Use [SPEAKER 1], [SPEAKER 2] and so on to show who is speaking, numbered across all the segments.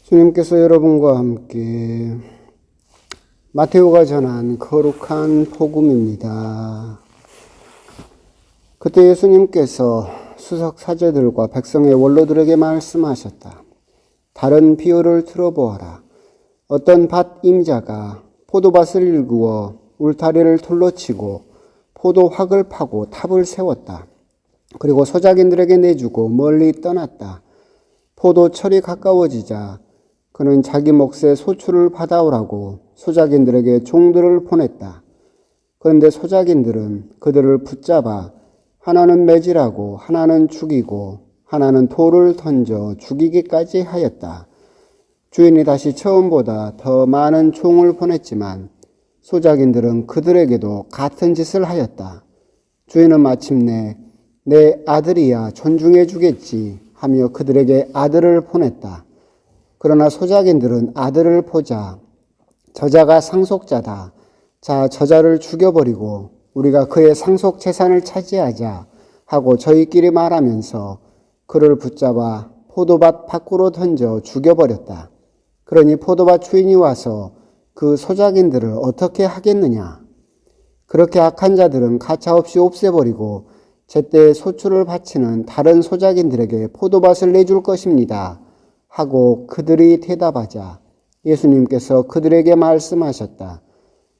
[SPEAKER 1] 주님께서 여러분과 함께 마테오가 전한 거룩한 복음입니다. 그때 예수님께서 수석 사제들과 백성의 원로들에게 말씀하셨다. 다른 비유를 들어보아라. 어떤 밭 임자가 포도밭을 일구어 울타리를 둘러 치고 포도확을 파고 탑을 세웠다. 그리고 소작인들에게 내주고 멀리 떠났다. 포도철이 가까워지자 그는 자기 몫의 소출을 받아오라고 소작인들에게 종들을 보냈다. 그런데 소작인들은 그들을 붙잡아 하나는 매질하고 하나는 죽이고 하나는 돌을 던져 죽이기까지 하였다. 주인이 다시 처음보다 더 많은 종을 보냈지만 소작인들은 그들에게도 같은 짓을 하였다. 주인은 마침내 내 아들이야 존중해 주겠지 하며 그들에게 아들을 보냈다. 그러나 소작인들은 아들을 보자 저자가 상속자다. 자, 저자를 죽여버리고 우리가 그의 상속 재산을 차지하자 하고 저희끼리 말하면서 그를 붙잡아 포도밭 밖으로 던져 죽여버렸다. 그러니 포도밭 주인이 와서 그 소작인들을 어떻게 하겠느냐? 그렇게 악한 자들은 가차없이 없애버리고 제때 소출을 바치는 다른 소작인들에게 포도밭을 내줄 것입니다. 하고 그들이 대답하자 예수님께서 그들에게 말씀하셨다.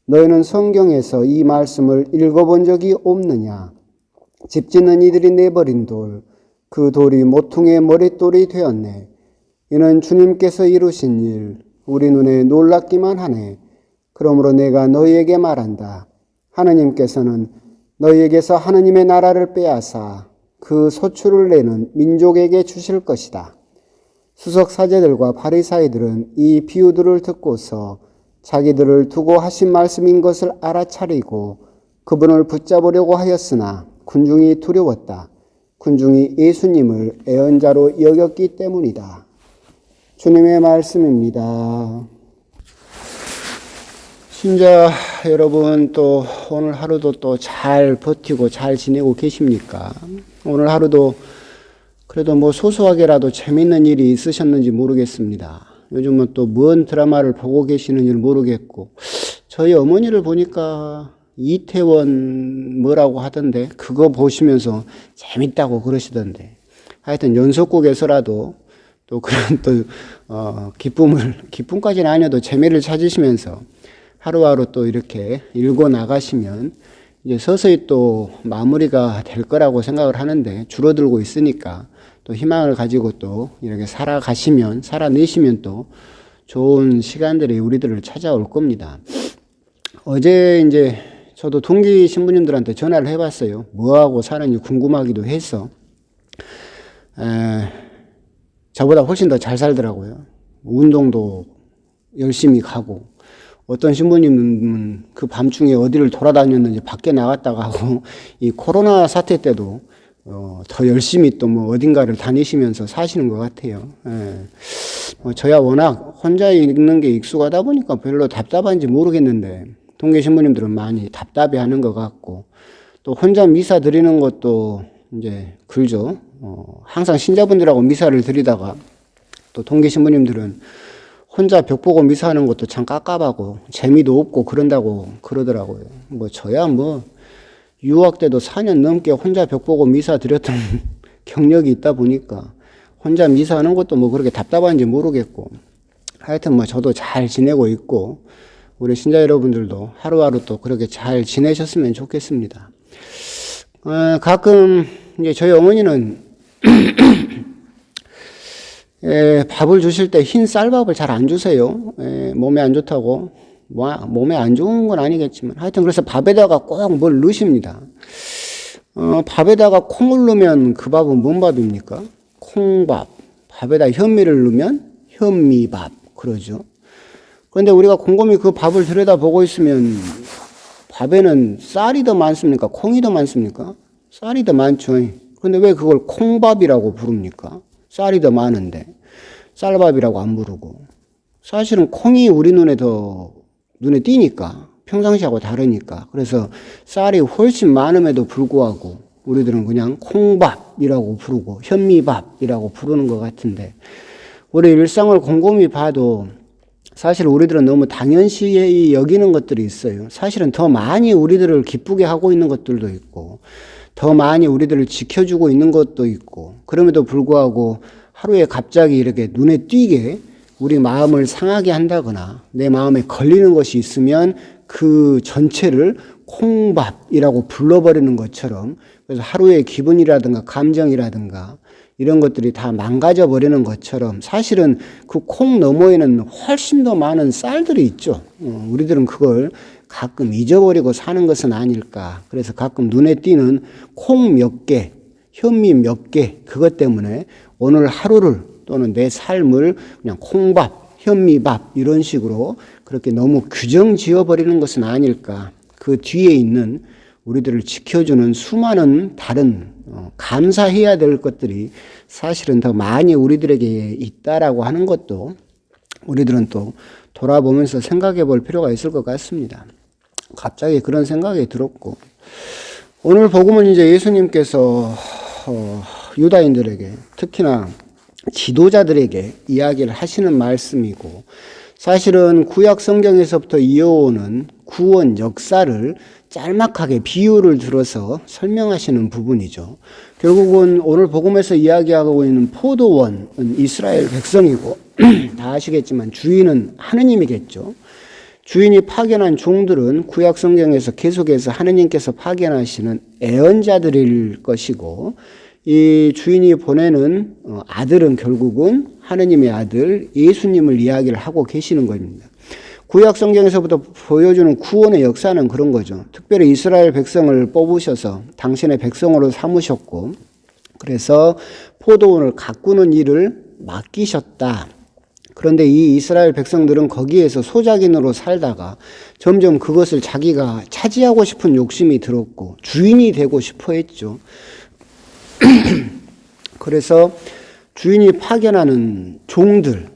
[SPEAKER 1] 너희는 성경에서 이 말씀을 읽어본 적이 없느냐? 집 짓는 이들이 내버린 돌, 그 돌이 모퉁이의 머릿돌이 되었네. 이는 주님께서 이루신 일, 우리 눈에 놀랍기만 하네. 그러므로 내가 너희에게 말한다. 하느님께서는 너희에게서 하느님의 나라를 빼앗아 그 소출을 내는 민족에게 주실 것이다. 수석 사제들과 바리사이들은 이 비유들을 듣고서 자기들을 두고 하신 말씀인 것을 알아차리고 그분을 붙잡으려고 하였으나 군중이 두려웠다. 군중이 예수님을 애언자로 여겼기 때문이다. 주님의 말씀입니다. 신자 여러분, 또 오늘 하루도 또 잘 버티고 잘 지내고 계십니까? 오늘 하루도 그래도 뭐 소소하게라도 재밌는 일이 있으셨는지 모르겠습니다. 요즘은 또 뭔 드라마를 보고 계시는지 모르겠고, 저희 어머니를 보니까 이태원 뭐라고 하던데 그거 보시면서 재밌다고 그러시던데, 하여튼 연속국에서라도 또 그런 또 기쁨까지는 아니어도 재미를 찾으시면서 하루하루 또 이렇게 읽어 나가시면 이제 서서히 또 마무리가 될 거라고 생각을 하는데, 줄어들고 있으니까 또 희망을 가지고 또 이렇게 살아내시면 또 좋은 시간들이 우리들을 찾아올 겁니다. 어제 이제 저도 동기 신부님들한테 전화를 해봤어요. 뭐하고 사는지 궁금하기도 해서. 저보다 훨씬 더 잘 살더라고요. 운동도 열심히 가고, 어떤 신부님은 그 밤중에 어디를 돌아다녔는지 밖에 나갔다가 하고, 이 코로나 사태 때도 더 열심히 또 뭐 어딘가를 다니시면서 사시는 것 같아요. 저야 워낙 혼자 있는 게 익숙하다 보니까 별로 답답한지 모르겠는데, 동계 신부님들은 많이 답답해 하는 것 같고, 또 혼자 미사 드리는 것도 이제 그러죠. 항상 신자분들하고 미사를 드리다가 또 동계 신부님들은 혼자 벽 보고 미사하는 것도 참 깝깝하고 재미도 없고 그런다고 그러더라고요. 뭐 저야 뭐 유학 때도 4년 넘게 혼자 벽 보고 미사 드렸던 경력이 있다 보니까 혼자 미사하는 것도 뭐 그렇게 답답한지 모르겠고, 하여튼 뭐 저도 잘 지내고 있고 우리 신자 여러분들도 하루하루 또 그렇게 잘 지내셨으면 좋겠습니다. 가끔 이제 저희 어머니는 밥을 주실 때 흰 쌀밥을 잘 안 주세요. 몸에 안 좋다고. 몸에 안 좋은 건 아니겠지만 하여튼 그래서 밥에다가 꼭 뭘 넣으십니다. 밥에다가 콩을 넣으면 그 밥은 뭔 밥입니까? 콩밥. 밥에다 현미를 넣으면 현미밥 그러죠. 그런데 우리가 곰곰이 그 밥을 들여다보고 있으면 밥에는 쌀이 더 많습니까? 콩이 더 많습니까? 쌀이 더 많죠. 그런데 왜 그걸 콩밥이라고 부릅니까? 쌀이 더 많은데 쌀밥이라고 안 부르고. 사실은 콩이 우리 눈에 띄니까, 평상시하고 다르니까. 그래서 쌀이 훨씬 많음에도 불구하고 우리들은 그냥 콩밥이라고 부르고 현미밥이라고 부르는 것 같은데, 우리 일상을 곰곰이 봐도 사실 우리들은 너무 당연시 여기는 것들이 있어요. 사실은 더 많이 우리들을 기쁘게 하고 있는 것들도 있고, 더 많이 우리들을 지켜주고 있는 것도 있고, 그럼에도 불구하고 하루에 갑자기 이렇게 눈에 띄게 우리 마음을 상하게 한다거나 내 마음에 걸리는 것이 있으면 그 전체를 콩밥이라고 불러버리는 것처럼, 그래서 하루의 기분이라든가 감정이라든가 이런 것들이 다 망가져 버리는 것처럼 사실은 그 콩 너머에는 훨씬 더 많은 쌀들이 있죠. 우리들은 그걸 가끔 잊어버리고 사는 것은 아닐까. 그래서 가끔 눈에 띄는 콩 몇 개, 현미 몇 개, 그것 때문에 오늘 하루를 또는 내 삶을 그냥 콩밥, 현미밥 이런 식으로 그렇게 너무 규정 지어버리는 것은 아닐까. 그 뒤에 있는 우리들을 지켜주는 수많은 다른 감사해야 될 것들이 사실은 더 많이 우리들에게 있다라고 하는 것도 우리들은 또 돌아보면서 생각해 볼 필요가 있을 것 같습니다. 갑자기 그런 생각이 들었고, 오늘 복음은 이제 예수님께서 유다인들에게, 특히나 지도자들에게 이야기를 하시는 말씀이고, 사실은 구약 성경에서부터 이어오는 구원 역사를 짤막하게 비유를 들어서 설명하시는 부분이죠. 결국은 오늘 복음에서 이야기하고 있는 포도원은 이스라엘 백성이고 다 아시겠지만 주인은 하느님이겠죠. 주인이 파견한 종들은 구약 성경에서 계속해서 하느님께서 파견하시는 애언자들일 것이고, 이 주인이 보내는 아들은 결국은 하느님의 아들 예수님을 이야기를 하고 계시는 겁니다. 구약 성경에서부터 보여주는 구원의 역사는 그런 거죠. 특별히 이스라엘 백성을 뽑으셔서 당신의 백성으로 삼으셨고, 그래서 포도원을 가꾸는 일을 맡기셨다. 그런데 이 이스라엘 백성들은 거기에서 소작인으로 살다가 점점 그것을 자기가 차지하고 싶은 욕심이 들었고 주인이 되고 싶어 했죠. 그래서 주인이 파견하는 종들,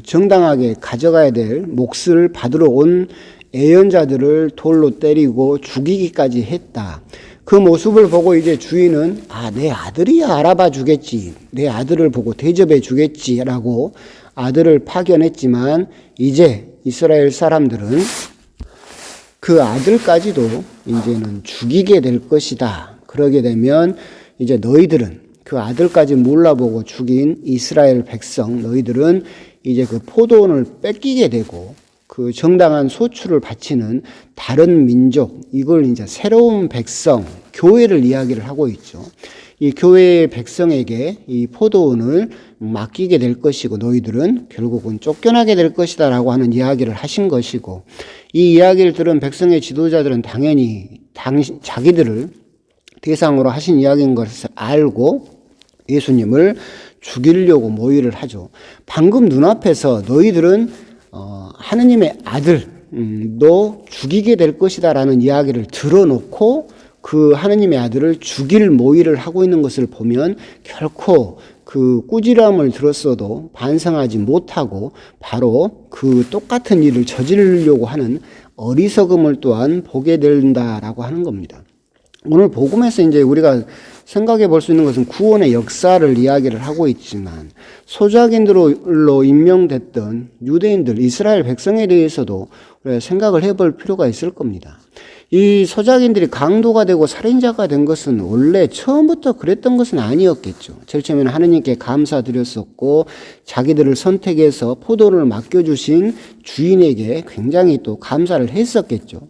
[SPEAKER 1] 정당하게 가져가야 될 몫을 받으러 온 애연자들을 돌로 때리고 죽이기까지 했다. 그 모습을 보고 이제 주인은 내 아들이야 알아봐 주겠지, 내 아들을 보고 대접해 주겠지라고 아들을 파견했지만, 이제 이스라엘 사람들은 그 아들까지도 이제는 죽이게 될 것이다. 그러게 되면 이제 너희들은, 그 아들까지 몰라보고 죽인 이스라엘 백성, 너희들은 이제 그 포도원을 뺏기게 되고 그 정당한 소출을 바치는 다른 민족, 이걸 이제 새로운 백성, 교회를 이야기를 하고 있죠. 이 교회의 백성에게 이 포도원을 맡기게 될 것이고 너희들은 결국은 쫓겨나게 될 것이다 라고 하는 이야기를 하신 것이고, 이 이야기를 들은 백성의 지도자들은 당연히 자기들을 대상으로 하신 이야기인 것을 알고 예수님을 죽이려고 모의를 하죠. 방금 눈앞에서 너희들은 하느님의 아들도 죽이게 될 것이다 라는 이야기를 들어놓고 그 하느님의 아들을 죽일 모의를 하고 있는 것을 보면 결코 그 꾸지람을 들었어도 반성하지 못하고 바로 그 똑같은 일을 저지르려고 하는 어리석음을 또한 보게 된다라고 하는 겁니다. 오늘 복음에서 이제 우리가 생각해 볼 수 있는 것은 구원의 역사를 이야기를 하고 있지만, 소작인들로 임명됐던 유대인들, 이스라엘 백성에 대해서도 우리가 생각을 해볼 필요가 있을 겁니다. 이 소작인들이 강도가 되고 살인자가 된 것은 원래 처음부터 그랬던 것은 아니었겠죠. 제일 처음에는 하느님께 감사드렸었고 자기들을 선택해서 포도를 맡겨주신 주인에게 굉장히 또 감사를 했었겠죠.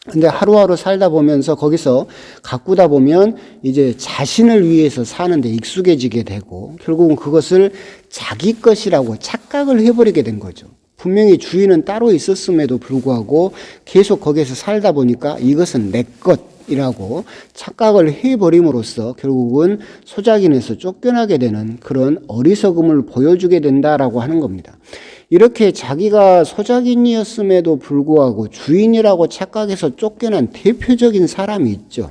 [SPEAKER 1] 근데 하루하루 살다 보면서 거기서 가꾸다 보면 이제 자신을 위해서 사는데 익숙해지게 되고 결국은 그것을 자기 것이라고 착각을 해버리게 된 거죠. 분명히 주인은 따로 있었음에도 불구하고 계속 거기에서 살다 보니까 이것은 내 것이라고 착각을 해버림으로써 결국은 소작인에서 쫓겨나게 되는 그런 어리석음을 보여주게 된다라고 하는 겁니다. 이렇게 자기가 소작인이었음에도 불구하고 주인이라고 착각해서 쫓겨난 대표적인 사람이 있죠.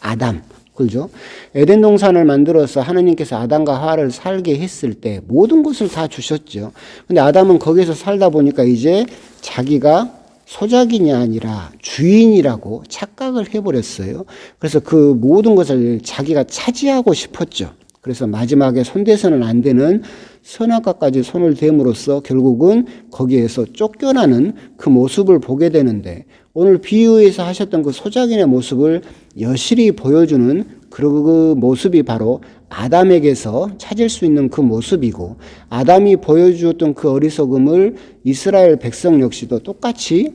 [SPEAKER 1] 아담. 그죠? 에덴 동산을 만들어서 하나님께서 아담과 하와를 살게 했을 때 모든 것을 다 주셨죠. 근데 아담은 거기서 살다 보니까 이제 자기가 소작인이 아니라 주인이라고 착각을 해버렸어요. 그래서 그 모든 것을 자기가 차지하고 싶었죠. 그래서 마지막에 손대서는 안 되는 선악과까지 손을 댐으로써 결국은 거기에서 쫓겨나는 그 모습을 보게 되는데, 오늘 비유에서 하셨던 그 소작인의 모습을 여실히 보여주는 그 모습이 바로 아담에게서 찾을 수 있는 그 모습이고, 아담이 보여주었던 그 어리석음을 이스라엘 백성 역시도 똑같이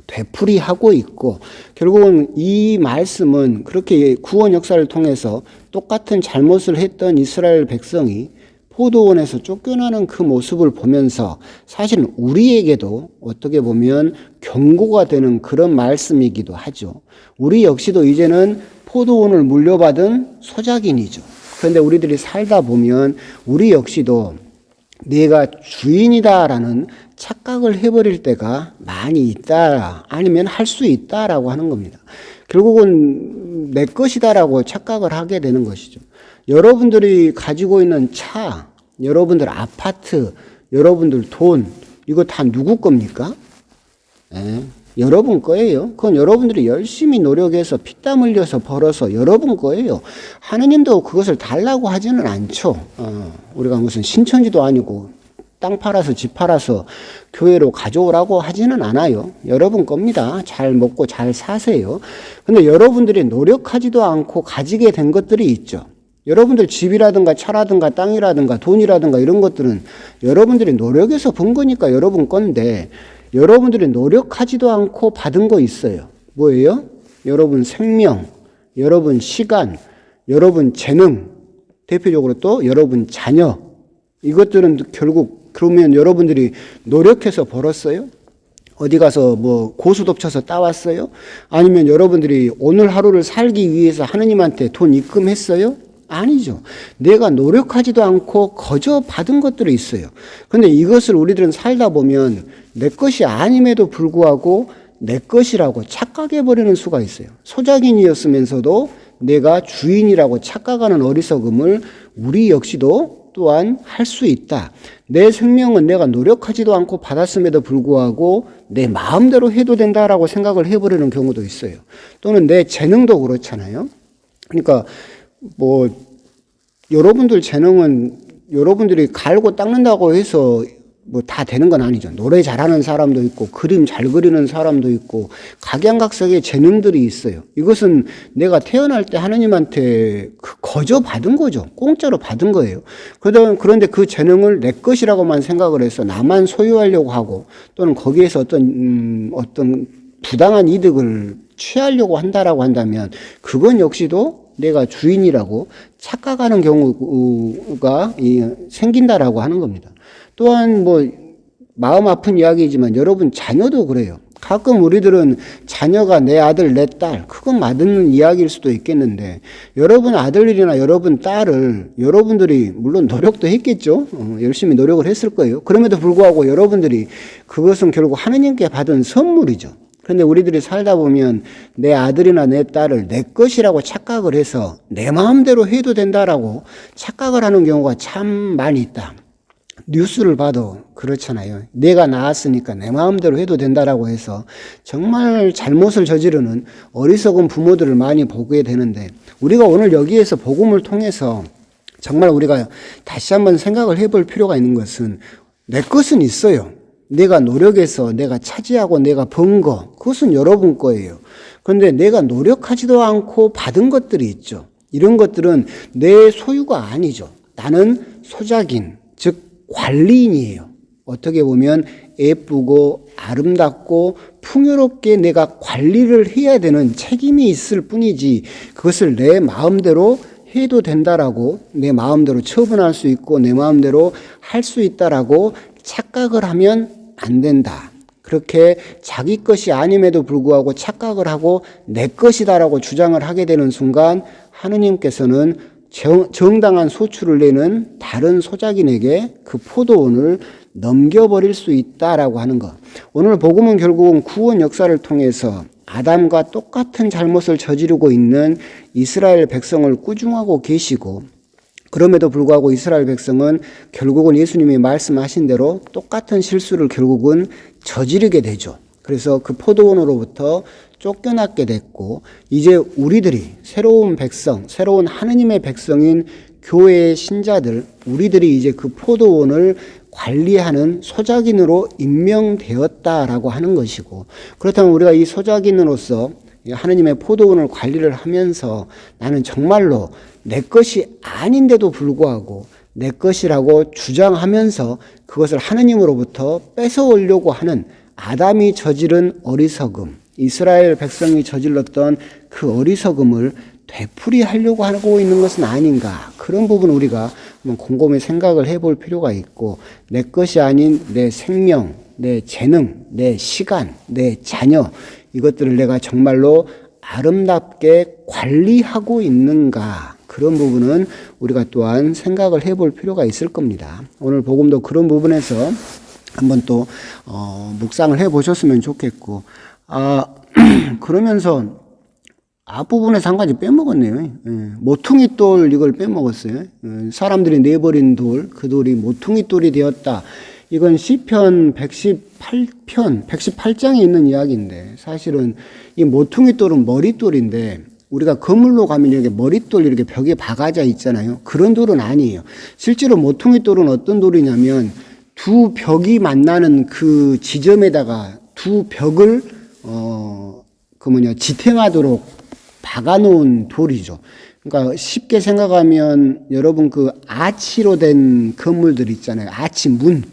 [SPEAKER 1] 되풀이하고 있고, 결국은 이 말씀은 그렇게 구원 역사를 통해서 똑같은 잘못을 했던 이스라엘 백성이 포도원에서 쫓겨나는 그 모습을 보면서 사실은 우리에게도 어떻게 보면 경고가 되는 그런 말씀이기도 하죠. 우리 역시도 이제는 포도원을 물려받은 소작인이죠. 그런데 우리들이 살다 보면 우리 역시도 내가 주인이다라는 착각을 해버릴 때가 많이 있다, 아니면 할 수 있다라고 하는 겁니다. 결국은 내 것이다라고 착각을 하게 되는 것이죠. 여러분들이 가지고 있는 차, 여러분들 아파트, 여러분들 돈, 이거 다 누구 겁니까? 여러분 거예요. 그건 여러분들이 열심히 노력해서 피땀 흘려서 벌어서 여러분 거예요. 하느님도 그것을 달라고 하지는 않죠. 우리가 무슨 신천지도 아니고 땅 팔아서 집 팔아서 교회로 가져오라고 하지는 않아요. 여러분 겁니다. 잘 먹고 잘 사세요. 근데 여러분들이 노력하지도 않고 가지게 된 것들이 있죠. 여러분들 집이라든가 차라든가 땅이라든가 돈이라든가 이런 것들은 여러분들이 노력해서 번 거니까 여러분 건데, 여러분들이 노력하지도 않고 받은 거 있어요. 뭐예요? 여러분 생명, 여러분 시간, 여러분 재능, 대표적으로 또 여러분 자녀. 이것들은 결국 그러면 여러분들이 노력해서 벌었어요? 어디 가서 뭐 고수톱 쳐서 따왔어요? 아니면 여러분들이 오늘 하루를 살기 위해서 하느님한테 돈 입금했어요? 아니죠. 내가 노력하지도 않고 거저 받은 것들이 있어요. 그런데 이것을 우리들은 살다 보면 내 것이 아님에도 불구하고 내 것이라고 착각해버리는 수가 있어요. 소작인이었으면서도 내가 주인이라고 착각하는 어리석음을 우리 역시도 또한 할 수 있다. 내 생명은 내가 노력하지도 않고 받았음에도 불구하고 내 마음대로 해도 된다라고 생각을 해버리는 경우도 있어요. 또는 내 재능도 그렇잖아요. 그러니까 뭐 여러분들 재능은 여러분들이 갈고 닦는다고 해서 뭐 다 되는 건 아니죠. 노래 잘하는 사람도 있고 그림 잘 그리는 사람도 있고 각양각색의 재능들이 있어요. 이것은 내가 태어날 때 하느님한테 거저 받은 거죠. 공짜로 받은 거예요. 그런데 그 재능을 내 것이라고만 생각을 해서 나만 소유하려고 하고, 또는 거기에서 어떤 부당한 이득을 취하려고 한다라고 한다면 그건 역시도 내가 주인이라고 착각하는 경우가 생긴다라고 하는 겁니다. 또한 뭐 마음 아픈 이야기이지만 여러분 자녀도 그래요. 가끔 우리들은 자녀가 내 아들 내 딸, 그건 맞는 이야기일 수도 있겠는데, 여러분 아들이나 여러분 딸을 여러분들이 물론 노력도 했겠죠. 열심히 노력을 했을 거예요. 그럼에도 불구하고 여러분들이 그것은 결국 하느님께 받은 선물이죠. 그런데 우리들이 살다 보면 내 아들이나 내 딸을 내 것이라고 착각을 해서 내 마음대로 해도 된다라고 착각을 하는 경우가 참 많이 있다. 뉴스를 봐도 그렇잖아요. 내가 낳았으니까 내 마음대로 해도 된다라고 해서 정말 잘못을 저지르는 어리석은 부모들을 많이 보게 되는데, 우리가 오늘 여기에서 복음을 통해서 정말 우리가 다시 한번 생각을 해볼 필요가 있는 것은, 내 것은 있어요. 내가 노력해서 내가 차지하고 내가 번 거, 그것은 여러분 거예요. 그런데 내가 노력하지도 않고 받은 것들이 있죠. 이런 것들은 내 소유가 아니죠. 나는 소작인, 즉 관리인이에요. 어떻게 보면 예쁘고 아름답고 풍요롭게 내가 관리를 해야 되는 책임이 있을 뿐이지, 그것을 내 마음대로 해도 된다라고, 내 마음대로 처분할 수 있고 내 마음대로 할 수 있다라고 착각을 하면 안 된다. 그렇게 자기 것이 아님에도 불구하고 착각을 하고 내 것이다라고 주장을 하게 되는 순간 하느님께서는 정당한 소출을 내는 다른 소작인에게 그 포도원을 넘겨버릴 수 있다라고 하는 것. 오늘 복음은 결국은 구원 역사를 통해서 아담과 똑같은 잘못을 저지르고 있는 이스라엘 백성을 꾸중하고 계시고, 그럼에도 불구하고 이스라엘 백성은 결국은 예수님이 말씀하신 대로 똑같은 실수를 결국은 저지르게 되죠. 그래서 그 포도원으로부터 쫓겨났게 됐고, 이제 우리들이 새로운 백성, 새로운 하느님의 백성인 교회의 신자들, 우리들이 이제 그 포도원을 관리하는 소작인으로 임명되었다라고 하는 것이고, 그렇다면 우리가 이 소작인으로서 하느님의 포도원을 관리를 하면서 나는 정말로 내 것이 아닌데도 불구하고 내 것이라고 주장하면서 그것을 하느님으로부터 뺏어오려고 하는 아담이 저지른 어리석음, 이스라엘 백성이 저질렀던 그 어리석음을 되풀이하려고 하고 있는 것은 아닌가. 그런 부분 우리가 한번 곰곰이 생각을 해볼 필요가 있고, 내 것이 아닌 내 생명, 내 재능, 내 시간, 내 자녀, 이것들을 내가 정말로 아름답게 관리하고 있는가. 그런 부분은 우리가 또한 생각을 해볼 필요가 있을 겁니다. 오늘 복음도 그런 부분에서 한번 또 묵상을 해보셨으면 좋겠고, 그러면서 앞부분에서 한 가지 빼먹었네요. 모퉁이 돌 이걸 빼먹었어요. 사람들이 내버린 돌, 그 돌이 모퉁이 돌이 되었다. 이건 시편 118장에 있는 이야기인데, 사실은 이 모퉁이 돌은 머릿돌인데, 우리가 거물로 가면 이렇게 머릿돌 이렇게 벽에 박아져 있잖아요. 그런 돌은 아니에요. 실제로 모퉁이 돌은 어떤 돌이냐면, 두 벽이 만나는 그 지점에다가 두 벽을 지탱하도록 박아놓은 돌이죠. 그러니까 쉽게 생각하면 여러분 그 아치로 된 건물들 있잖아요. 아치 문,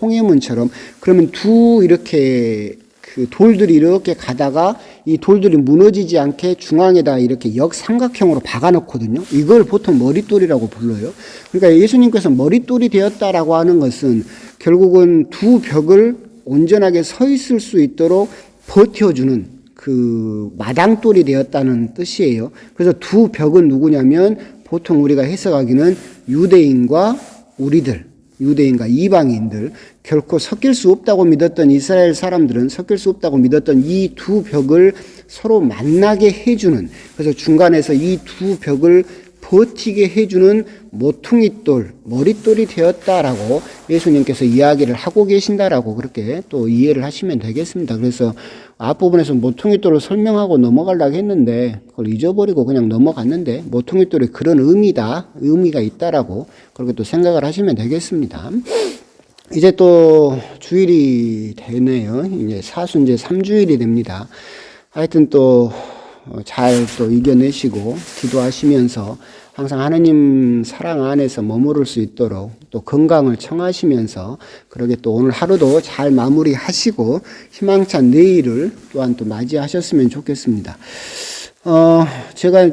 [SPEAKER 1] 홍해문처럼. 그러면 두 이렇게 그 돌들이 이렇게 가다가 이 돌들이 무너지지 않게 중앙에다 이렇게 역삼각형으로 박아놓거든요. 이걸 보통 머릿돌이라고 불러요. 그러니까 예수님께서 머릿돌이 되었다라고 하는 것은 결국은 두 벽을 온전하게 서 있을 수 있도록 버텨주는 그 마당돌이 되었다는 뜻이에요. 그래서 두 벽은 누구냐면 보통 우리가 해석하기는 유대인과 우리들, 유대인과 이방인들, 결코 섞일 수 없다고 믿었던 이스라엘 사람들은 섞일 수 없다고 믿었던 이 두 벽을 서로 만나게 해주는, 그래서 중간에서 이 두 벽을 버티게 해주는 모퉁이돌, 머릿돌이 되었다라고 예수님께서 이야기를 하고 계신다라고 그렇게 또 이해를 하시면 되겠습니다. 그래서 앞부분에서 모퉁이돌을 설명하고 넘어가려고 했는데 그걸 잊어버리고 그냥 넘어갔는데, 모퉁이돌에 그런 의미가 있다라고 그렇게 또 생각을 하시면 되겠습니다. 이제 또 주일이 되네요. 이제 사순제 3주일이 됩니다. 하여튼 또 잘 또 이겨내시고 기도하시면서 항상 하느님 사랑 안에서 머무를 수 있도록 또 건강을 청하시면서, 그러게 또 오늘 하루도 잘 마무리하시고 희망찬 내일을 또한 또 맞이하셨으면 좋겠습니다. 제가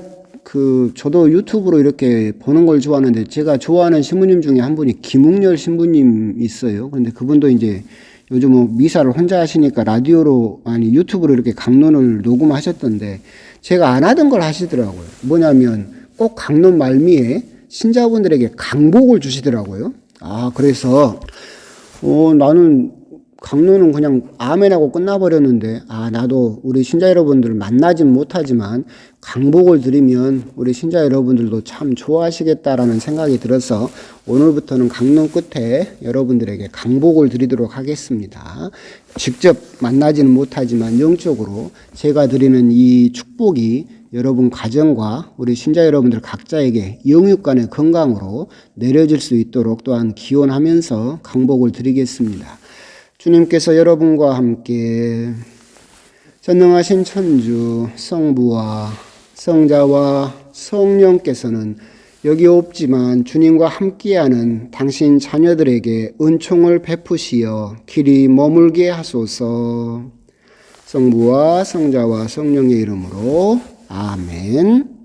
[SPEAKER 1] 저도 유튜브로 이렇게 보는 걸 좋아하는데, 제가 좋아하는 신부님 중에 한 분이 김웅열 신부님 있어요. 그런데 그분도 이제 요즘 뭐 미사를 혼자 하시니까 유튜브로 이렇게 강론을 녹음하셨던데, 제가 안 하던 걸 하시더라고요. 뭐냐면 꼭 강론 말미에 신자분들에게 강복을 주시더라고요. 그래서 나는 강론은 그냥 아멘하고 끝나버렸는데, 나도 우리 신자 여러분들 만나진 못하지만 강복을 드리면 우리 신자 여러분들도 참 좋아하시겠다라는 생각이 들어서 오늘부터는 강론 끝에 여러분들에게 강복을 드리도록 하겠습니다. 직접 만나지는 못하지만 영적으로 제가 드리는 이 축복이 여러분 가정과 우리 신자 여러분들 각자에게 영육간의 건강으로 내려질 수 있도록 또한 기원하면서 강복을 드리겠습니다. 주님께서 여러분과 함께 전능하신 천주 성부와 성자와 성령께서는 여기 없지만 주님과 함께하는 당신 자녀들에게 은총을 베푸시어 길이 머물게 하소서. 성부와 성자와 성령의 이름으로 아멘.